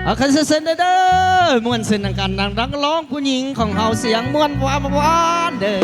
อาคันเซนเด้อมวนเส้นกันดังรักร้องผู้หญิงของเฮาเสียงมวนหวานเด้อ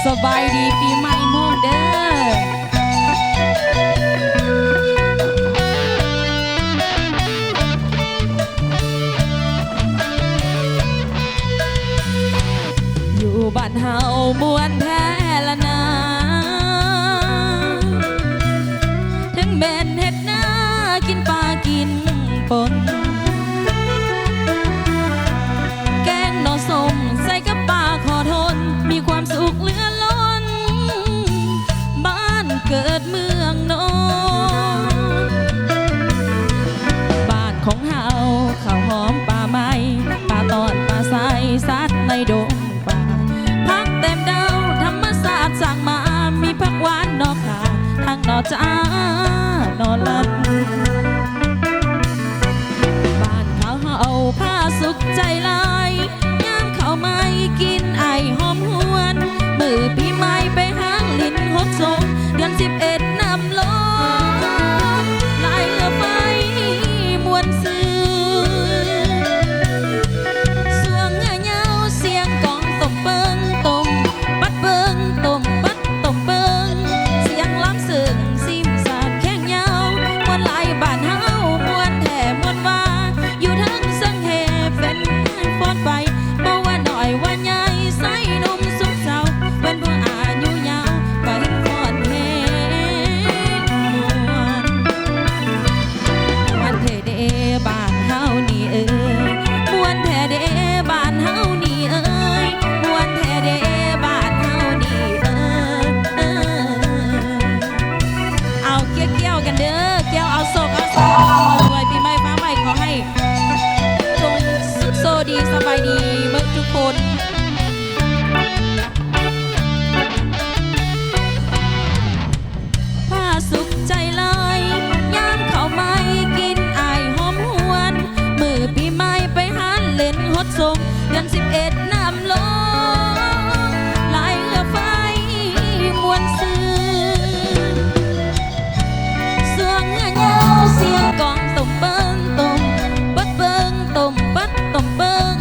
สบายดีปีใหม่โมเด้ออยู่บ้านเฮามวนแท้ละนาถึงเป็นเฮ็ดนากินปลากินปนแกงหน่อส้มใส่กับปลาขอทนมีความสุขเหลือล้นบ้านเกิดเมืองนอนบ้านของเฮาข้าวหอมป่าไม้ป่าตอนป่าใสสัตว์ในดงป่าพักเต็มดาวธรรมศาสตร์สั่งมามีผักหวานนอกขาทั้งนอจ้านอลัดบ้านเขาเฮาผ้าสุขใจลายย่างเขาไม่กินไอหอมหวนมือพี่ไม้ไปหางลิ้นหดสงเดือน11นำลงลายเรือไฟมวนซื่อสวงเงาเสียงกองต้มเปิงต้มปัดเปิงต้มปัดต้มเปิงเสียงล้ำสึงซิมสาดแข้งยาวมวนลายบ้านเฮามวนแท่มวนว่าอยู่ทั้งสังเฮแฟนฟอนไปบ่ว่าหน่อยว่าใหญ่ใส่นมสุกเศร้าเป็นผู้อายุยาวไปฟอนเฮมวนเทเดบ้านเฮานี่เอ้ยมวนแท้เดบ้านเฮานี่เอ้ยมวนแท้เดบ้านเฮานี่เอ้ยเอาเกี้ยวกันเด้อเกี้ยวเอาโศกเอาสาวเอารวยปีใหม่ฟ้าใหม่ขอให้จงสุขโซดีสบายดีเมื่อทุกคนผ้าสุขใจลอยย่างเขาไม่กินไอหอมหวนมือปีใหม่ไปหาเล่นฮดสงเดือน11น้ำลงลายเรือไฟมวนซื่อสวงเงาเสียงกองต้มเปิ้งต้มปัดเปิ้งต้มปัดต้มเปิ้ง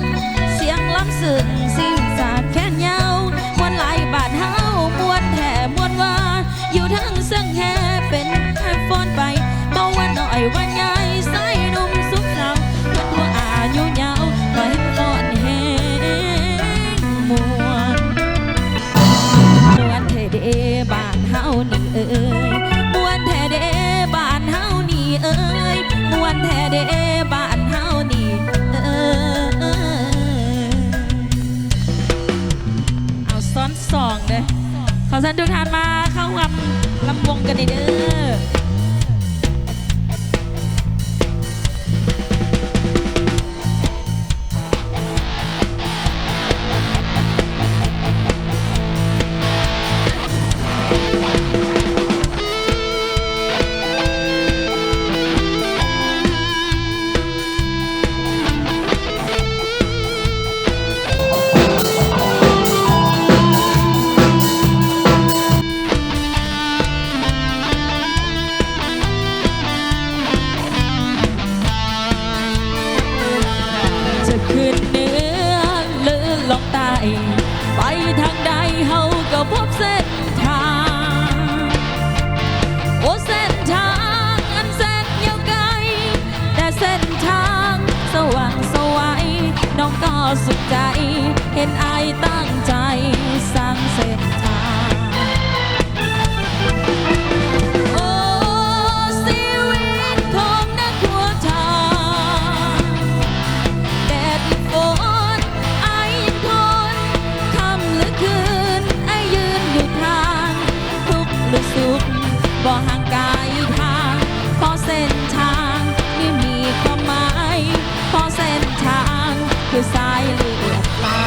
เสียงล้ำสึงซิมสาดแขนยาวมวนลายบาดเฮามวนแท่มวนว่าอยู่ทั้งเสียงแห่เป็นแค่ฟอนไปบ่ว่าหน่อยว่าใหญ่ใส่นมสุกเศร้าเพื่อนผู้อายุยาวไปฟอนแห่มวนมวนแท้เดบ้านเฮานี่เอ้ยมวนแท้เดบ้านเฮานี่เอ้ยมวนแท้เดบ้านเฮานี่เอ้ยเอาซ้อนสองเด้อขอเชิญทุกท่านมาเข้าร่วมลำวงกันเด้อจะขึ้นเหนือหรือลงใต้ไปทางใดเฮาก็พบเส้นทางโอ้เส้นทางอันแสนยาวไกลแต่เส้นทางสว่างสวัยน้องก็สุขใจเห็นอายตั้งใจสร้างเส้นทางโอ้ชีวิตของนักหัวทางแดดฝนไอยังทนค่ำหรือคืนไอยืนอยู่ทางทุกข์หรือสุขบ่ห่างไกลทางเพราะเส้นทางนี่มีความหมายเพราะเส้นทางคือสายเลือดเรา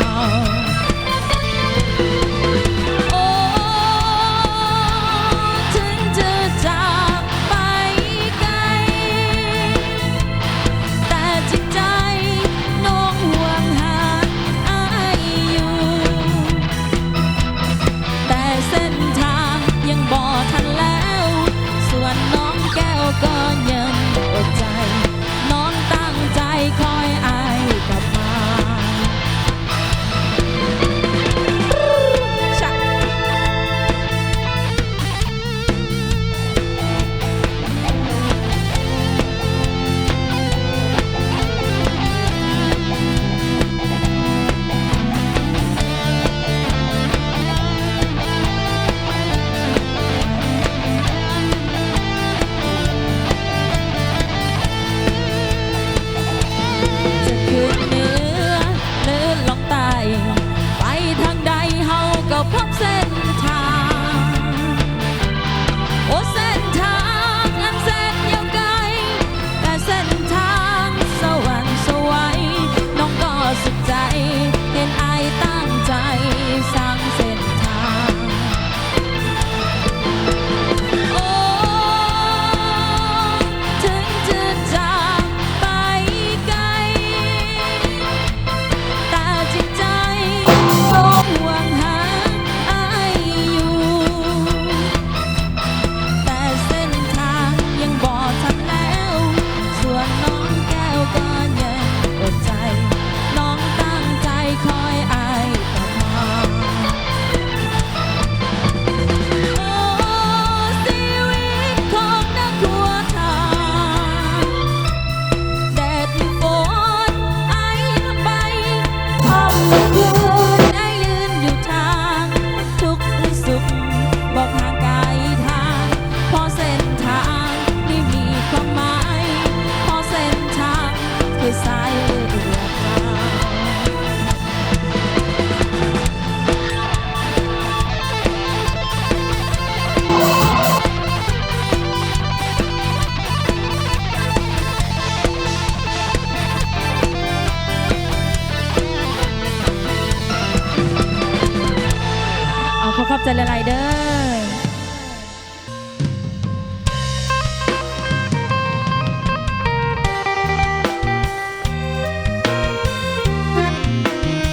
ายๆเด้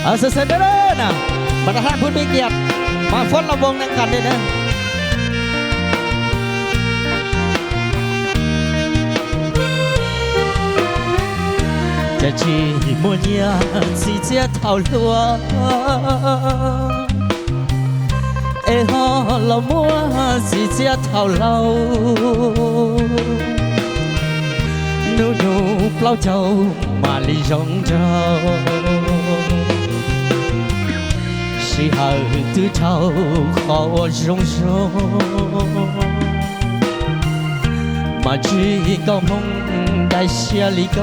อ เสร็จๆเด้อนะประธานผู้มีเกียรติมาฟ้อนระวงนังกันด้วยนะ这寂寞年季节头落，哎哈老么季节头老，努努不老走马里容着。是后的头好容容，嘛只个梦在心里个，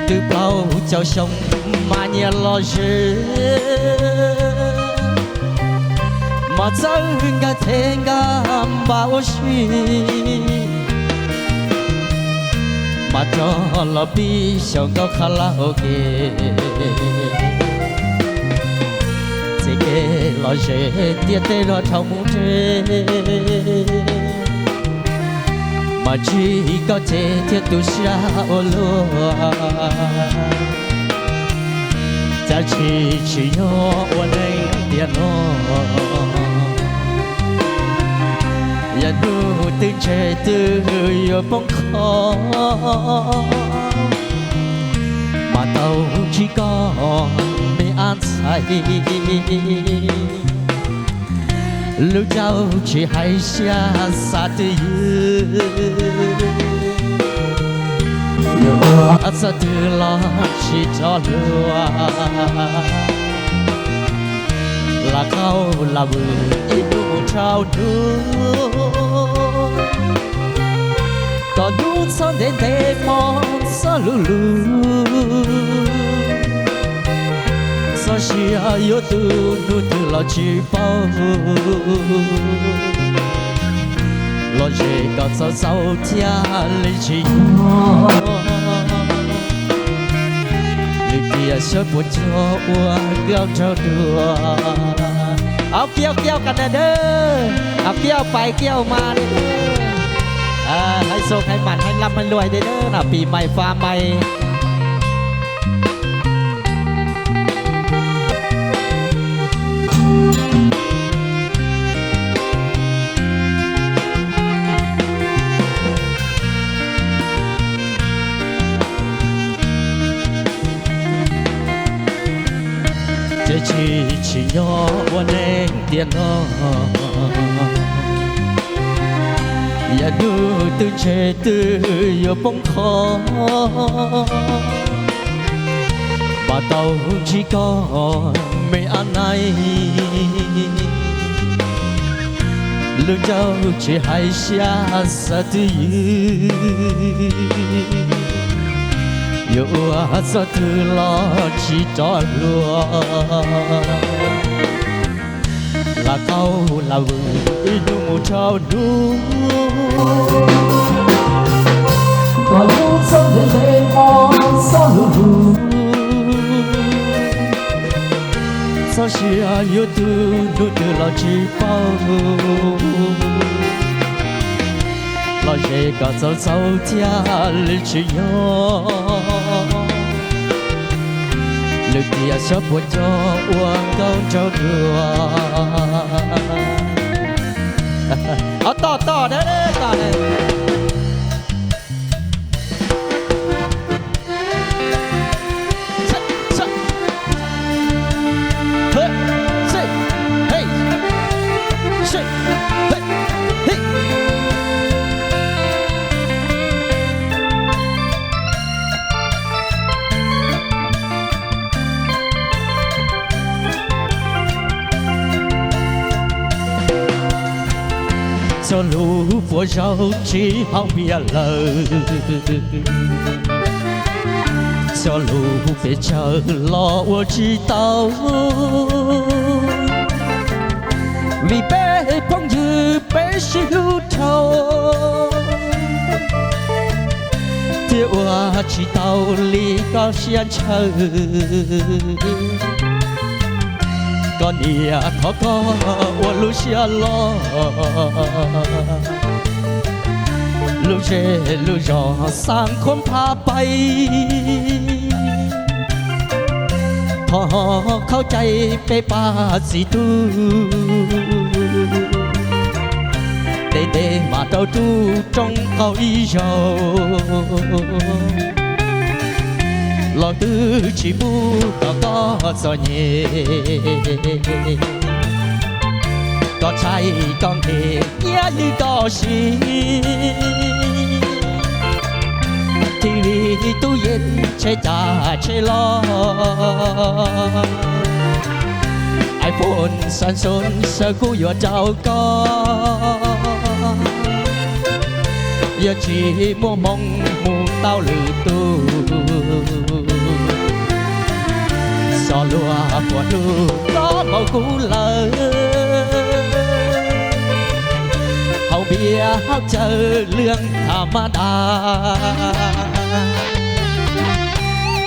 对包叫上嘛年老师，嘛真个天个包许。mà cho là bi sầu cao karaoke chỉ kể là dễ tiết tê lo trong chế mà chỉ có thể thiết tu xa ô lúa cha chỉ nhớ ô lên tiền nó ya nu tư chế tư yo bóng khó mà tàu chỉ có để an say lúc cháu chỉ hay xa xa từ yo xa từ lo chỉ cho lúa là khâu là bự ít đủ trao đưa có đủ son đến để mong sao lù lù sao chỉ yêu tu nu tu lo chỉ bao lo chỉ có sao sao tia lấy chỉ tia sớm buồn cho ua gạo trao đùa áo kêuกันนะเด้อเอาเกี่ยวไปเกี่ยวมาเด้อให้โชคให้หมันให้ร่ำให้รวยเด้อนะปีใหม่ฟ้าใหม่ chỉ nhỏ qua nên tiền nó ya nu từ chế từ yo bóng khó mà tàu chỉ có mấy anh này lương cháu chỉ hay xa xa từ yo sa từ lo chỉ cho lúa là câu là vừng đủ một trao đủ còn lúc sống đến đây mong sao lù sao chỉ yêu tu đủ từ lo chỉ bao lo gì cả sao sao tia lịch chỉ yo lực tia sắp buồn cho uang câu trao đùaต่อเด้อต่อเลยเฮ้ยเฮ้ยเฮ้ยเฮ้ยเฮ้ยcho lũ của dâu chỉ không biết lời cho lũ biết chờ lo của chỉ tao vì bé phong như bé siêu thâu tiêu chỉ tao li có xiên chờ ก็เนี่ยเขาก็ว่าลูเชียรอลูเชลูจอสร้างคนพาไปพอเข้าใจไปป่าสิตูเดมาเต้าตูจงเขาอีโยลองตื้อชีบูก็สอนเย่ก็ใช่กองเทเยี่ยก็ชีทีวีตู้เย็นใช้จ่าใช้ล้อไอโฟนสันสนสกูอยู่เจ้าก็อย่าชีมัวมองมูเต้าหรือตู้สอลัวปวดลูกก็เมากูเลยเขาเบียร์เขาเจอเรื่องธรรมดา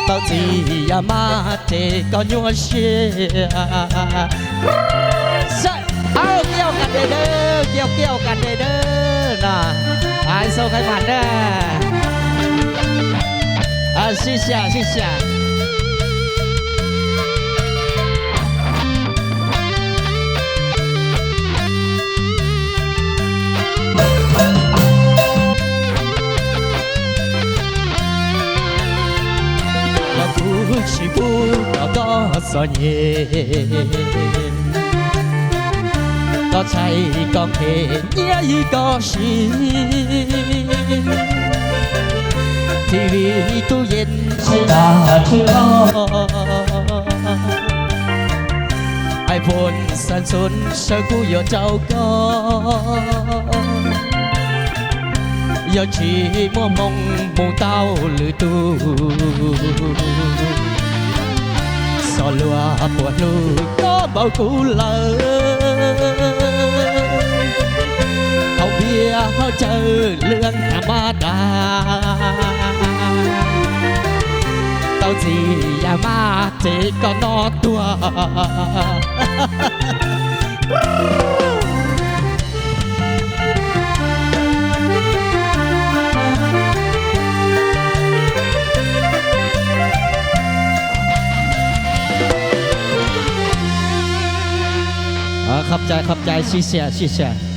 เต้าจีอย่ามาเทก็ยัวเชียเอาเกี่ยวกันเด้อเกี่ยวกันเด้อนะไอ้โซ่ใครมันเด้อ谢谢起步ก็สอนเย่ก็ใช่ก็เห็นเยี่ยก็ชีทีวีตู้เย็นใช้ได้ที่รอไอโฟนสันสนสกูอยู่เจ้าก็อย่าชีมัวมองมูเต้าหรือตู้สอลัวปวดลูกก็เบากูเลยเขาเบียร์เขาเจอเรื่องธรรมดาเต้าจีอย่ามาเจก็นอตัว ขอบใจ谢谢